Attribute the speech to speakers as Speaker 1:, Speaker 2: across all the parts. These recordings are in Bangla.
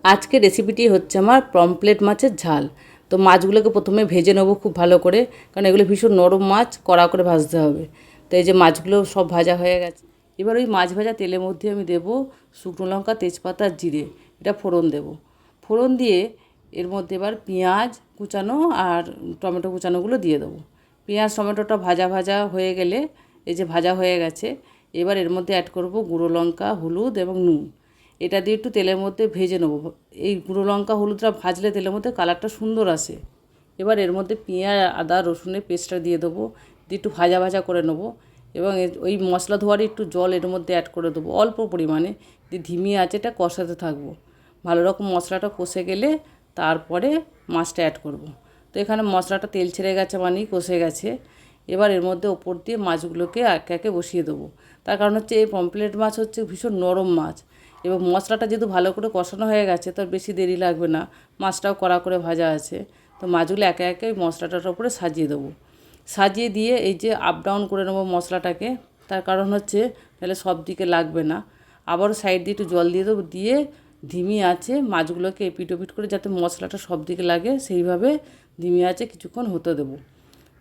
Speaker 1: আজকের রেসিপিটি হচ্ছে আমার পমফ্রেট মাছের ঝাল। তো মাছগুলোকে প্রথমে ভেজে নেবো খুব ভালো করে, কারণ এগুলো ভীষণ নরম মাছ, কড়া করে ভাজতে হবে। তো এই যে মাছগুলো সব ভাজা হয়ে গেছে। এবার ওই মাছ ভাজা তেলের মধ্যে আমি দেবো শুকনো লঙ্কা, তেজপাতা, জিরে, এটা ফোড়ন দেবো। ফোড়ন দিয়ে এর মধ্যে এবার পেঁয়াজ কুচানো আর টমেটো কুচানোগুলো দিয়ে দেবো। পেঁয়াজ টমেটোটা ভাজা ভাজা হয়ে গেলে, এই যে ভাজা হয়ে গেছে, এবার এর মধ্যে অ্যাড করব গুঁড়ো লঙ্কা, হলুদ এবং নুন। এটা দিয়ে একটু তেলের মধ্যে ভেজে নেবো। এই গুঁড়ো লঙ্কা হলুদটা ভাজলে তেলের মধ্যে কালারটা সুন্দর আসে। এবার এর মধ্যে পেঁয়াজ, আদা, রসুনের পেস্টটা দিয়ে দেবো, দিয়ে একটু ভাজা ভাজা করে নেবো। এবং ওই মশলা ধোয়ারই একটু জল এর মধ্যে অ্যাড করে দেবো অল্প পরিমাণে, দিয়ে ধিমি আঁচেটা কষাতে থাকবো। ভালো রকম মশলাটা কষে গেলে তারপরে মাছটা অ্যাড করব। তো এখানে মশলাটা তেল ছেড়ে গেছে মানেই কষে গেছে। এবার এর মধ্যে ওপর দিয়ে মাছগুলোকে একে একে বসিয়ে দেবো। তার কারণ হচ্ছে এই পমফ্রেট মাছ হচ্ছে ভীষণ নরম মাছ, এবং মশলাটা যেহেতু ভালো করে কষানো হয়ে গেছে তো বেশি দেরি লাগবে না, মাছটাও কড়া করে ভাজা আছে। তো মাছগুলো একে একে ওই মশলাটার উপরে সাজিয়ে দেবো। সাজিয়ে দিয়ে এই যে আপ ডাউন করে নেবো মশলাটাকে, তার কারণ হচ্ছে তাহলে সব দিকে লাগবে না। আবারও সাইড দিয়ে একটু জল দিয়ে দেবো, দিয়ে ধিমি আছে মাছগুলোকে এপিট ওপিট করে যাতে মশলাটা সব দিকে লাগে সেইভাবে ধিমি আছে কিছুক্ষণ হতে দেবো।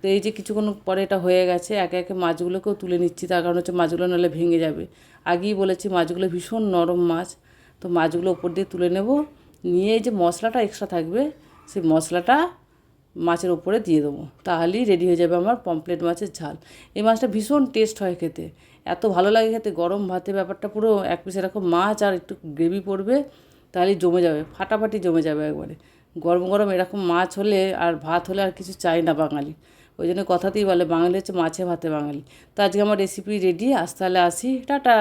Speaker 1: তো এই যে কিছুক্ষণ পরে এটা হয়ে গেছে, একে একে মাছগুলোকেও তুলে নিচ্ছি, তার কারণ হচ্ছে মাছগুলো নাহলে ভেঙে যাবে। আগেই বলেছি মাছগুলো ভীষণ নরম মাছ। তো মাছগুলো ওপর দিয়ে তুলে নেব, নিয়ে এই যে মশলাটা এক্সট্রা থাকবে সেই মশলাটা মাছের ওপরে দিয়ে দেবো, তাহলেই রেডি হয়ে যাবে আমার পমফ্রেট মাছের ঝাল। এই মাছটা ভীষণ টেস্ট হয় খেতে, এত ভালো লাগে খেতে। গরম ভাতে ব্যাপারটা পুরো এক পিস এরকম মাছ আর একটু গ্রেভি পড়বে, তাহলেই জমে যাবে, ফাটাফাটি জমে যাবে একবারে। গরম গরম এরকম মাছ হলে আর ভাত হলে আর কিছু চাই না বাঙালি। ওই জন্য কথাতেই বলে বাঙালি হচ্ছে মাছে ভাতে বাঙালি। তো আজকে আমার রেসিপি রেডি, আজ তাহলে আসি, টাটা।